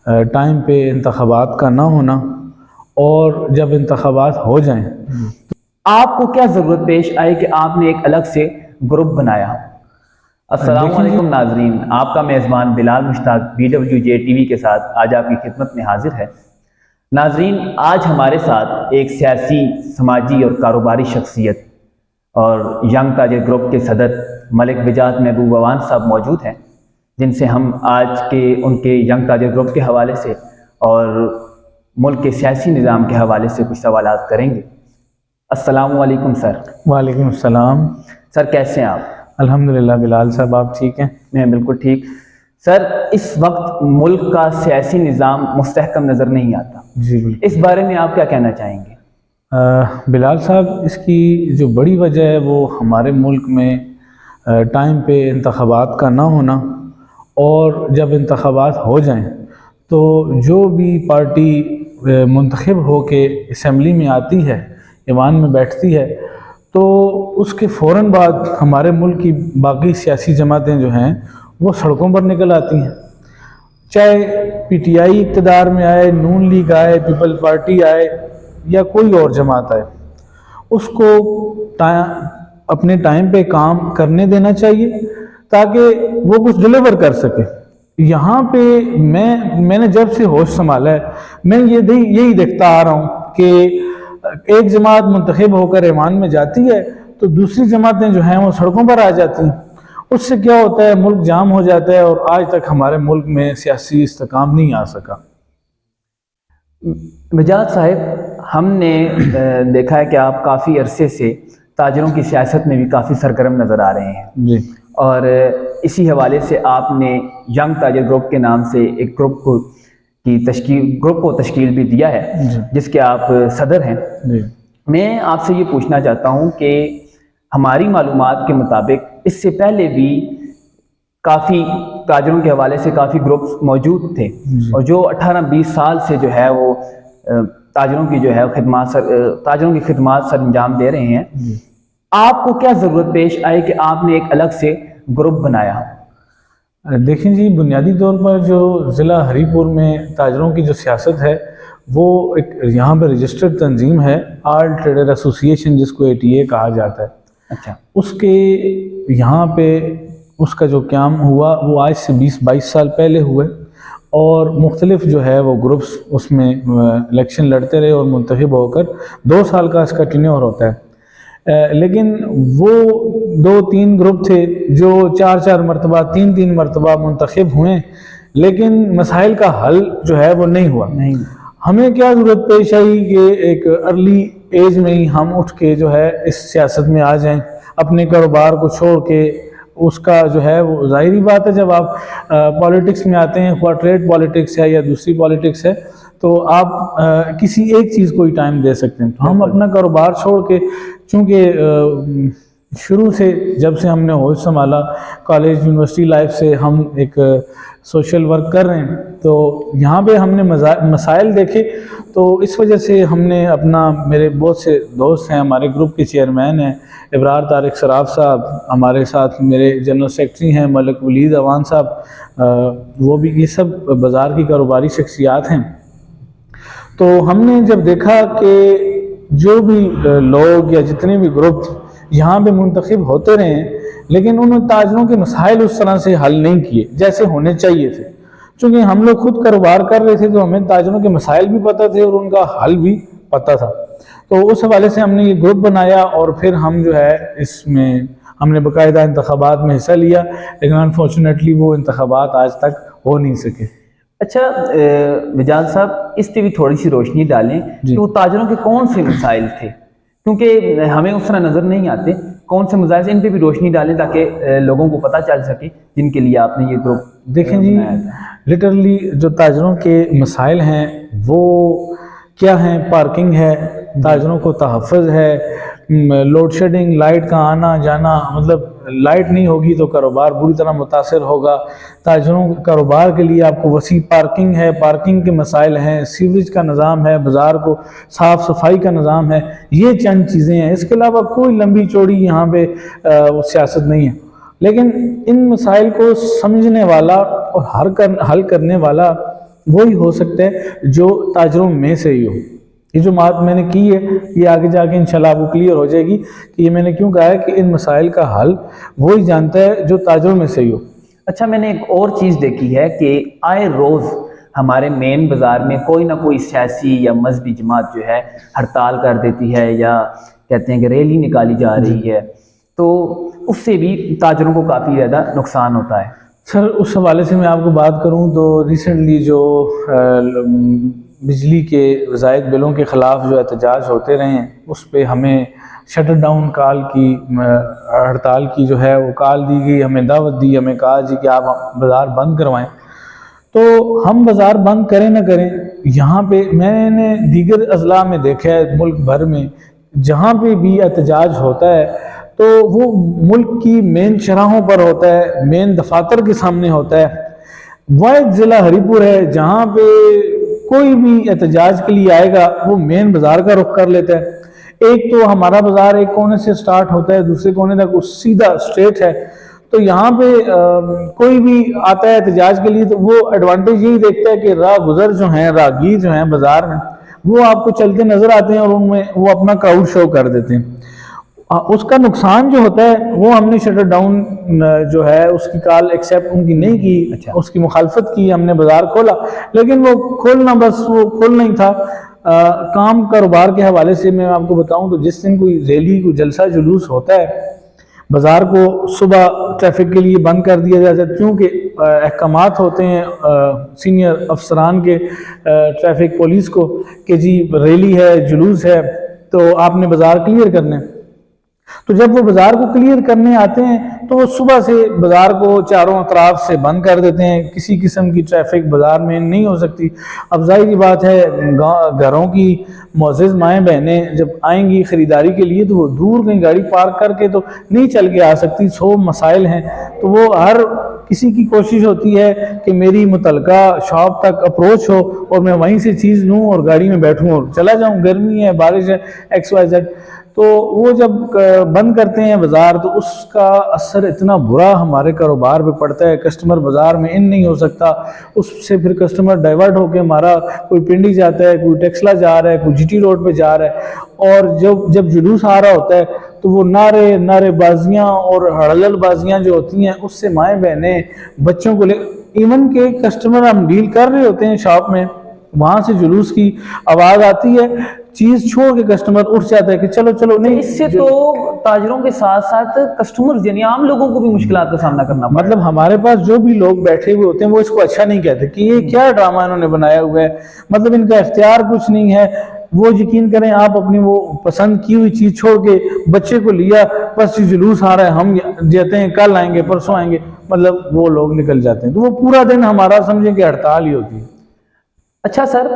Time पे इंतखाबात का ना होना, और जब इंतखाबात हो जाएं आपको क्या ज़रूरत पेश आई कि आपने एक अलग से ग्रुप बनाया? अस्सलाम वालेकुम नाजरीन, आपका मेज़बान बिलाल मुश्ताक BWJ TV के साथ आज आपकी खिदमत में हाजिर है। नाजरीन, आज हमारे साथ एक सियासी, समाजी और कारोबारी शख्सियत और यंग ताजिर ग्रुप के सदर मलिक बिजात महबूब अवान साहब मौजूद हैं, जिनसे हम आज के उनके यंग ताजिर ग्रुप के हवाले से और मुल्क के सियासी निज़ाम के हवाले से कुछ सवालात करेंगे। अस्सलाम वालेकुम सर। वालेकुम सलाम। सर, कैसे हैं आप? अल्हम्दुलिल्लाह बिलाल साहब, आप ठीक हैं? मैं बिल्कुल ठीक। सर, इस वक्त मुल्क का सियासी निज़ाम मुस्तहकम नज़र नहीं आता। जी बिल्कुल। इस बारे में आप क्या कहना चाहेंगे? बिलाल साहब, इसकी जो बड़ी वजह है वो हमारे मुल्क में टाइम पे इंतखाबात का ना होना, और जब इंतखाबात हो जाएं तो जो भी पार्टी मुंतखब हो के असम्बली में आती है, ईवान में बैठती है, तो उसके फ़ौरन बाद हमारे मुल्क की बाकी सियासी जमातें जो हैं वो सड़कों पर निकल आती हैं। चाहे PTI इक़्तिदार में आए, नून लीग आए, पीपल पार्टी आए या कोई और जमात आए, उसको अपने टाइम पे काम करने देना चाहिए ताकि वो कुछ डिलीवर कर सके। यहाँ पे मैंने जब से होश संभाला है, मैं यही देखता आ रहा हूँ कि एक जमात मुंतखब होकर ईवान में जाती है तो दूसरी जमातें जो हैं वो सड़कों पर आ जाती हैं। उससे क्या होता है, मुल्क जाम हो जाता है, और आज तक हमारे मुल्क में सियासी इस्तेकाम नहीं आ सका। बिजात साहब, हमने देखा है कि आप काफ़ी अरसे से ताजरों की सियासत में भी काफ़ी सरगर्म नज़र आ रहे हैं जी। और इसी हवाले से आपने यंग ताजिर ग्रुप के नाम से एक ग्रुप को तश्कील भी दिया है, जिसके आप सदर हैं। जी। मैं आपसे ये पूछना चाहता हूँ कि हमारी मालूमात के मुताबिक इससे पहले भी काफ़ी ताजरों के हवाले से काफ़ी ग्रुप्स मौजूद थे, और जो 18-20 साल से जो है वो ताजरों की जो है ताजरों की खिदमात सर अंजाम दे रहे हैं। आपको क्या ज़रूरत पेश आई कि आपने एक अलग से ग्रुप बनाया? देखें जी, बुनियादी तौर पर जो ज़िला हरीपुर में ताजरों की जो सियासत है वो एक यहाँ पर रजिस्टर्ड तंजीम है, आल ट्रेडर एसोसिएशन, जिसको ATA कहा जाता है। अच्छा। उसके यहाँ पे उसका जो क़याम हुआ वो आज से 20-22 साल पहले हुए, और मुख्तलिफ जो है वो ग्रुप्स उसमें इलेक्शन लड़ते रहे और मुंतखब होकर 2 साल का इसका टेन्योर होता है। लेकिन वो 2-3 ग्रुप थे जो 4-4 मरतबा, 3-3 मरतबा मुंतखब हुए, लेकिन मसाइल का हल जो है वो नहीं हुआ। हमें क्या ज़रूरत पेश आई कि एक अर्ली एज में ही हम उठ के जो है इस सियासत में आ जाएं, अपने कारोबार को छोड़ के। उसका जो है वो ज़ाहिरी बात है, जब आप पॉलिटिक्स में आते हैं, ख़ुद ट्रेड पॉलिटिक्स है या दूसरी पॉलिटिक्स है, तो आप किसी एक चीज़ को ही टाइम दे सकते हैं। तो हम अपना कारोबार छोड़ के, चूँकि शुरू से जब से हमने होश संभाला, कॉलेज यूनिवर्सिटी लाइफ से हम एक सोशल वर्क कर रहे हैं, तो यहाँ पे हमने मसाइल देखे, तो इस वजह से हमने मेरे बहुत से दोस्त हैं, हमारे ग्रुप के चेयरमैन हैं इब्रार तारिक सराफ साहब, हमारे साथ मेरे जनरल सेक्रेटरी हैं मलिक वलीद अवान साहब, वो भी, ये सब बाज़ार की कारोबारी शख्सियात हैं। तो हमने जब देखा कि जो भी लोग या जितने भी ग्रुप यहाँ पे मुंतखब होते रहे हैं, लेकिन उन्होंने ताजरों के मसाइल उस तरह से हल नहीं किए जैसे होने चाहिए थे। चूँकि हम लोग खुद कारोबार कर रहे थे तो हमें ताजरों के मसाइल भी पता थे और उनका हल भी पता था। तो उस हवाले से हमने ये ग्रुप बनाया, और फिर हम जो है इसमें हमने बाकायदा इंतखाबात में हिस्सा लिया, लेकिन अनफॉर्चुनेटली वो इंतखाबात आज तक हो नहीं सके। अच्छा बिजात साहब, इस पर भी थोड़ी सी रोशनी डालें कि वो ताजरों के कौन से मसाइल थे, क्योंकि हमें उस तरह नज़र नहीं आते। कौन से मसाइल से, इन पर भी रोशनी डालें ताकि लोगों को पता चल सके जिनके लिए आपने ये ग्रुप। देखें जी, लिटरली जो ताजरों के मसाइल हैं वो क्या हैं? पार्किंग है, ताजरों को तहफ़्फ़ुज़ है, लोड शेडिंग, लाइट का आना जाना, मतलब लाइट नहीं होगी तो कारोबार बुरी तरह मुतासर होगा। ताजरों के कारोबार के लिए आपको वसी पार्किंग है, पार्किंग के मसाइल हैं, सीवरेज का निज़ाम है, बाज़ार को साफ़ सफाई का निज़ाम है, ये चंद चीज़ें हैं। इसके अलावा कोई लंबी चौड़ी यहाँ पे सियासत नहीं है। लेकिन इन मसाइल को समझने वाला और हल करने वाला वही हो सकता है जो ताजरों में से ही हो। ये जो बात मैंने की है ये आगे जाके इंशाल्लाह आपको क्लियर हो जाएगी कि ये मैंने क्यों कहा है कि इन मसाइल का हल वही जानता है जो ताजरों में से ही हो। अच्छा, मैंने एक और चीज़ देखी है कि आए रोज़ हमारे मेन बाज़ार में कोई ना कोई सियासी या मजहबी जमात जो है हड़ताल कर देती है या कहते हैं कि रैली निकाली जा रही है, तो उससे भी ताजरों को काफ़ी ज़्यादा नुकसान होता है। सर उस हवाले से मैं आपको बात करूं तो रिसेंटली जो बिजली के ज़ायद बिलों के ख़िलाफ़ जो एहतजाज होते रहे हैं उस पर हमें शटर डाउन कॉल की, हड़ताल की जो है वो कॉल दी गई, हमें दावत दी, हमें कहा जी कि आप बाज़ार बंद करवाएं। तो हम बाज़ार बंद करें ना करें, यहाँ पे मैंने दीगर अजला में देखा है मुल्क भर में जहाँ पे भी एहतजाज होता है तो वो मुल्क की मेन चौराहों पर होता है, मेन दफातर के सामने होता है। वाहिद ज़िला हरीपुर है जहाँ पे कोई भी एहतजाज के लिए आएगा वो मेन बाज़ार का रुख कर लेता है। एक तो हमारा बाज़ार एक कोने से स्टार्ट होता है, दूसरे कोने तक वो सीधा स्ट्रेट है। तो यहाँ पे कोई भी आता है एहतजाज के लिए तो वो एडवांटेज यही देखता है कि राह गुजर जो हैं, राहगीर जो हैं बाज़ार में, वो आपको चलते नज़र आते हैं और उनमें वो अपना क्राउड शो कर देते हैं। उसका नुकसान जो होता है वो हमने शटर डाउन जो है उसकी कॉल एक्सेप्ट उनकी नहीं की। अच्छा। उसकी मुखालफत की, हमने बाज़ार खोला, लेकिन वो खोलना बस वो खोल नहीं था। काम कारोबार के हवाले से मैं आपको बताऊं तो जिस दिन कोई रैली, कोई जलसा जुलूस होता है, बाज़ार को सुबह ट्रैफिक के लिए बंद कर दिया जाता है क्योंकि अहकामात होते हैं सीनियर अफसरान के, ट्रैफिक पुलिस को, कि जी रैली है, जुलूस है तो आपने बाज़ार क्लियर करना है। तो जब वो बाज़ार को क्लियर करने आते हैं तो वो सुबह से बाज़ार को चारों अतराफ से बंद कर देते हैं, किसी किस्म की ट्रैफिक बाज़ार में नहीं हो सकती। अब जाहिर बात है घरों की मोअज़्ज़िज़ माएँ बहनें जब आएंगी ख़रीदारी के लिए तो वो दूर कहीं गाड़ी पार्क करके तो नहीं चल के आ सकती, 100 मसाइल हैं। तो वो हर किसी की कोशिश होती है कि मेरी मुतलका शॉप तक अप्रोच हो और मैं वहीं से चीज़ लूँ और गाड़ी में बैठूँ और चला जाऊँ, गर्मी है, बारिश है, XYZ। तो वो जब बंद करते हैं बाज़ार तो उसका असर इतना बुरा हमारे कारोबार पे पड़ता है, कस्टमर बाज़ार में इन नहीं हो सकता। उससे फिर कस्टमर डाइवर्ट होकर हमारा कोई पिंडी जाता है, कोई टेक्सला जा रहा है, कोई GT रोड पे जा रहा है। और जब जुलूस आ रहा होता है तो वो नारेबाजियाँ और हड़लबाजियाँ जो होती हैं उससे माएँ बहनें बच्चों को ले, इवन के कस्टमर हम डील कर रहे होते हैं शॉप में, वहाँ से जुलूस की आवाज़ आती है, चीज़ छोड़ के कस्टमर उठ जाता है कि चलो चलो नहीं। इससे तो ताजरों के साथ साथ कस्टमर्स यानी आम लोगों को भी मुश्किलात का सामना करना पड़ता है। मतलब हमारे पास जो भी लोग बैठे हुए होते हैं वो इसको अच्छा नहीं कहते कि ये क्या ड्रामा इन्होंने बनाया हुआ है, मतलब इनका इख्तियार कुछ नहीं है। वो यकीन करें आप अपनी वो पसंद की हुई चीज़ छोड़ के बच्चे को लिया, बस जुलूस आ रहा है, हम जाते हैं, कल आएंगे, परसों आएंगे, मतलब वो लोग निकल जाते हैं। तो वो पूरा दिन हमारा समझें कि हड़ताल ही होती है। अच्छा सर,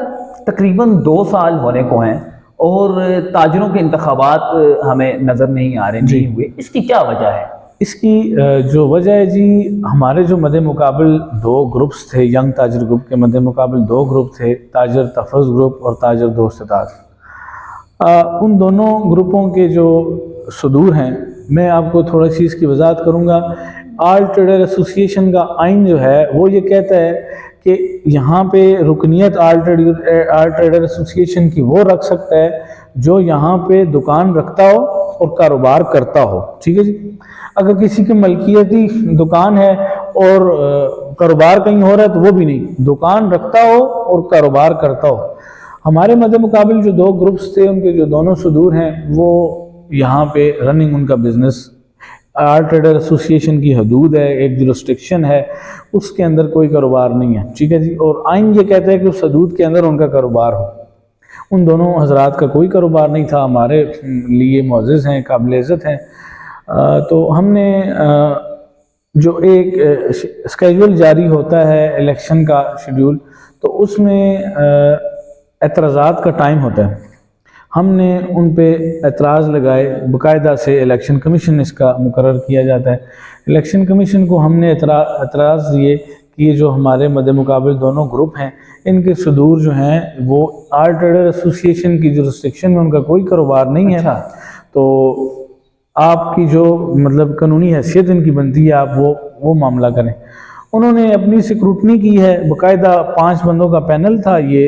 तकरीबन 2 साल होने को हैं और ताजरों के इंतखाबात हमें नज़र नहीं आ रहे, नहीं हुए, इसकी क्या वजह है? इसकी जो वजह है जी, हमारे जो मद्दे मुकाबिल 2 ग्रुप्स थे, यंग ताजर ग्रुप के मद्दे मुकाबिल 2 ग्रुप थे, ताजर तफज़ ग्रुप और ताजर दोस्त। उन दोनों ग्रुपों के जो सदूर हैं मैं आपको थोड़ी सी इसकी वजाहत करूँगा। ऑल ट्रेडर एसोसिएशन का आइन जो है वो ये कहता है कि यहाँ पे रुकनियत ऑल ट्रेडर एसोसिएशन की वो रख सकता है जो यहाँ पे दुकान रखता हो और कारोबार करता हो। ठीक है जी। अगर किसी की मलकियती दुकान है और कारोबार कहीं हो रहा है तो वो भी नहीं, दुकान रखता हो और कारोबार करता हो। हमारे मद्दे मुकाबिल जो 2 ग्रुप्स थे उनके जो दोनों सदूर हैं वो यहाँ पे रनिंग उनका बिजनेस ऑल ट्रेडर एसोसिएशन की हदूद है, एक जुरिस्डिक्शन है, उसके अंदर कोई कारोबार नहीं है। ठीक है जी। और आइन ये कहता है कि उस हदूद के अंदर उनका कारोबार हो। उन दोनों हजरात का कोई कारोबार नहीं था, हमारे लिए मुअज़्ज़िज़ हैं, काबिल इज़्ज़त हैं। तो हमने जो एक स्केड्यूल जारी होता है इलेक्शन का शेड्यूल, तो उसमें एतराज़ात का टाइम होता है, हमने उन पे एतराज़ लगाए, बाकायदा से इलेक्शन कमीशन इसका मुकर्रर किया जाता है। इलेक्शन कमीशन को हमने एतराज़ दिए कि ये जो हमारे मद्दे मुकाबिल दोनों ग्रुप हैं इनके सदूर जो हैं वो ऑल ट्रेडर एसोसिएशन की जुरिस्डिक्शन में उनका कोई कारोबार नहीं है। तो आपकी जो मतलब कानूनी हैसियत इनकी बनती है आप वो मामला करें। उन्होंने अपनी स्क्रूटनी की है, बाकायदा 5 बंदों का पैनल था ये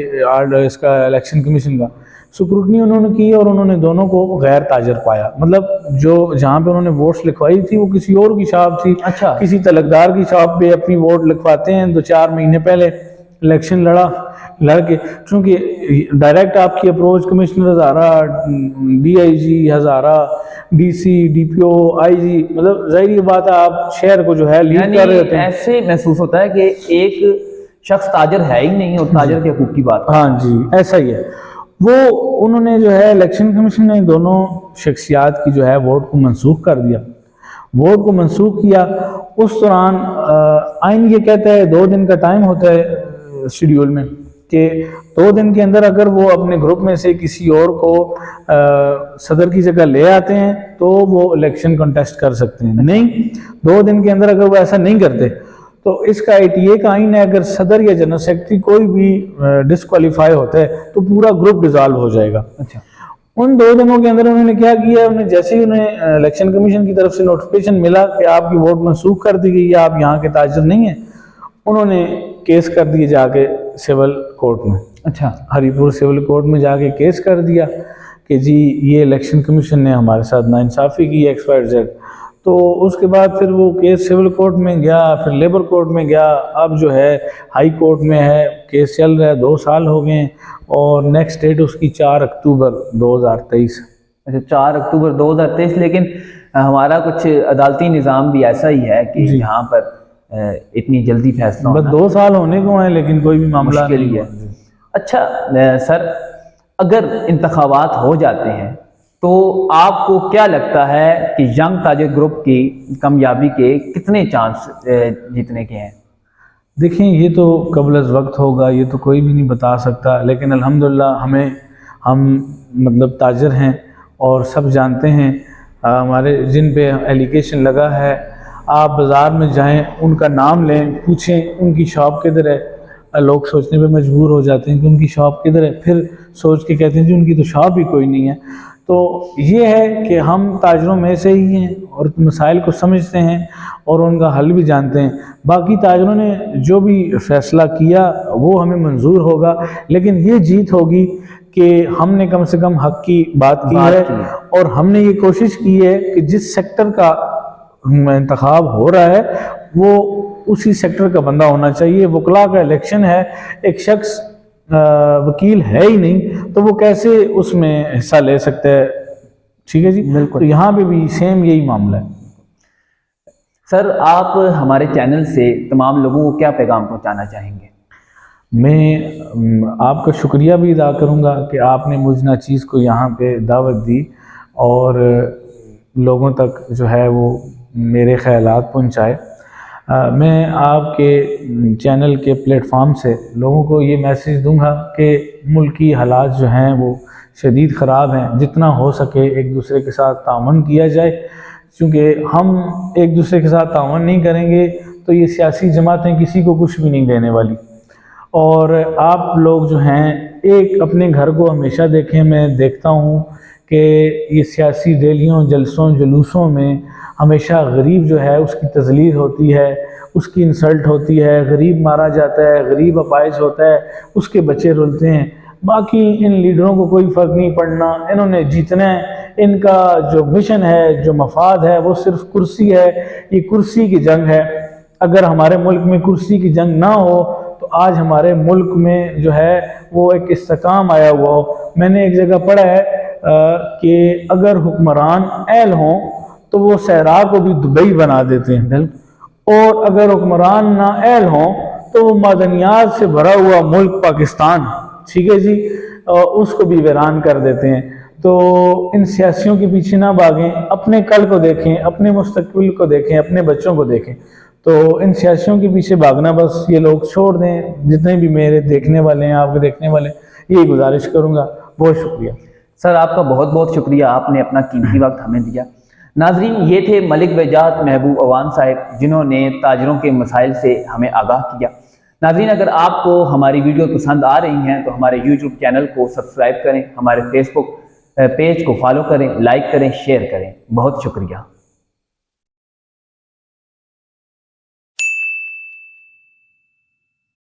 इसका इलेक्शन कमीशन का, स्क्रूटनी उन्होंने की और उन्होंने दोनों को गैर ताजर पाया। मतलब जो जहाँ पे उन्होंने वोट्स लिखवाई थी वो किसी और की शॉप थी। अच्छा। किसी तलकदार की शॉप पे अपनी वोट लिखवाते हैं, 2-4 महीने पहले इलेक्शन लड़के, चूँकि डायरेक्ट आपकी अप्रोच कमिश्नर हज़ारा, DIG हज़ारा, DC, DPO, IG, मतलब जाहिर बात है आप शहर को जो है लीड कर रहे होते हैं। ऐसे महसूस होता है कि एक शख्स ताजर है ही नहीं और ताजर के हकूक़ की बात। हाँ जी, ऐसा ही है। वो उन्होंने जो है इलेक्शन कमीशन ने दोनों शख्सियात की जो है वोट को मनसूख कर दिया। वोट को मनसूख किया, उस दौरान आइन ये कहता है 2 दिन का टाइम होता है शेड्यूल में कि 2 दिन के अंदर अगर वो अपने ग्रुप में से किसी और को सदर की जगह ले आते हैं तो वो इलेक्शन कंटेस्ट कर सकते हैं। नहीं, 2 दिन के अंदर अगर वो ऐसा नहीं करते तो इसका ITA का आइन है, अगर सदर या जनरल सेक्रेटरी कोई भी डिस्क्वालीफाई होता है तो पूरा ग्रुप डिसॉल्व हो जाएगा। अच्छा। उन 2 दिनों के अंदर उन्होंने क्या किया, उन्हें जैसे ही उन्हें इलेक्शन कमीशन की तरफ से नोटिफिकेशन मिला कि आपकी वोट मनसूख कर दी गई है, आप यहाँ के ताजर नहीं हैं, उन्होंने केस कर दिए जाके सिविल कोर्ट में। अच्छा। हरीपुर सिविल कोर्ट में जाके केस कर दिया कि जी ये इलेक्शन कमीशन ने हमारे साथ नाइंसाफ़ी की XYZ। तो उसके बाद फिर वो केस सिविल कोर्ट में गया, फिर लेबर कोर्ट में गया, अब जो है हाई कोर्ट में है, केस चल रहा है, 2 साल हो गए और नेक्स्ट डेट उसकी 4 अक्टूबर 2023। अच्छा, 4 अक्टूबर 2023। लेकिन हमारा कुछ अदालती निज़ाम भी ऐसा ही है कि यहाँ पर इतनी जल्दी फैसला बस 2 साल होने को हैं लेकिन कोई भी मामला मुश्किल ही है। अच्छा सर, अगर इंतखाबात हो जाते हैं तो आपको क्या लगता है कि यंग ताजर ग्रुप की कामयाबी के कितने चांस जीतने के हैं? देखें, ये तो कबल अज़ वक्त होगा, ये तो कोई भी नहीं बता सकता, लेकिन अल्हम्दुलिल्लाह हम मतलब ताजर हैं और सब जानते हैं हमारे जिन पे एलिगेशन लगा है। आप बाज़ार में जाएं, उनका नाम लें, पूछें उनकी शॉप किधर है, लोग सोचने पे मजबूर हो जाते हैं कि उनकी शॉप किधर है, फिर सोच के कहते हैं जी उनकी तो शॉप ही कोई नहीं है। तो ये है कि हम ताजरों में से ही हैं और मसाइल को समझते हैं और उनका हल भी जानते हैं। बाकी ताजरों ने जो भी फैसला किया वो हमें मंजूर होगा, लेकिन ये जीत होगी कि हमने कम से कम हक की बात की है और हमने ये कोशिश की है कि जिस सेक्टर का इंतखाब हो रहा है वो उसी सेक्टर का बंदा होना चाहिए। वकला का इलेक्शन है, एक शख्स वकील है ही नहीं तो वो कैसे उसमें हिस्सा ले सकते हैं? ठीक है जी, बिल्कुल। तो यहाँ पे भी सेम यही मामला है। सर, आप हमारे चैनल से तमाम लोगों को क्या पैगाम पहुँचाना चाहेंगे? मैं आपका शुक्रिया भी अदा करूँगा कि आपने मुझ नाचीज़ को यहाँ पे दावत दी और लोगों तक जो है वो मेरे ख्यालात पहुँचाए। मैं आपके चैनल के प्लेटफॉर्म से लोगों को ये मैसेज दूंगा कि मुल्क की हालात जो हैं वो शदीद ख़राब हैं, जितना हो सके एक दूसरे के साथ तावन किया जाए, क्योंकि हम एक दूसरे के साथ तावन नहीं करेंगे तो ये सियासी जमातें किसी को कुछ भी नहीं देने वाली। और आप लोग जो हैं एक अपने घर को हमेशा देखें। मैं देखता हूँ कि ये सियासी रैलियों, जलसों, जुलूसों में हमेशा गरीब जो है उसकी तज़लील होती है, उसकी इंसल्ट होती है, गरीब मारा जाता है, गरीब अपाइज होता है, उसके बच्चे रुलते हैं। बाकी इन लीडरों को कोई फ़र्क नहीं पड़ना, इन्होंने जीतना है, इनका जो मिशन है, जो मफाद है वो सिर्फ कुर्सी है, ये कुर्सी की जंग है। अगर हमारे मुल्क में कुर्सी की जंग ना हो तो आज हमारे मुल्क में जो है वो एक इस्तेकाम आया हुआ हो। मैंने एक जगह पढ़ा है कि अगर हुक्मरान अहल हों तो वो सहरा को भी दुबई बना देते हैं, और अगर हुक्मरान ना अहल हों तो वो मादनियात से भरा हुआ मुल्क पाकिस्तान, ठीक है जी, उसको भी वीरान कर देते हैं। तो इन सियासियों के पीछे ना भागें, अपने कल को देखें, अपने मुस्तकबिल को देखें, अपने बच्चों को देखें। तो इन सियासियों के पीछे भागना बस ये लोग छोड़ दें। जितने भी मेरे देखने वाले हैं, आपके देखने वाले, यही गुजारिश करूँगा। बहुत शुक्रिया सर, आपका बहुत बहुत शुक्रिया, आपने अपना कीमती वक्त हमें दिया। नाजरीन, ये थे मलिक वजाहत महबूब अवान साहब, जिन्होंने ताजरों के मसाइल से हमें आगाह किया। नाजरीन, अगर आपको हमारी वीडियो पसंद आ रही हैं तो हमारे YouTube चैनल को सब्सक्राइब करें, हमारे Facebook पेज को फॉलो करें, लाइक करें, शेयर करें। बहुत शुक्रिया।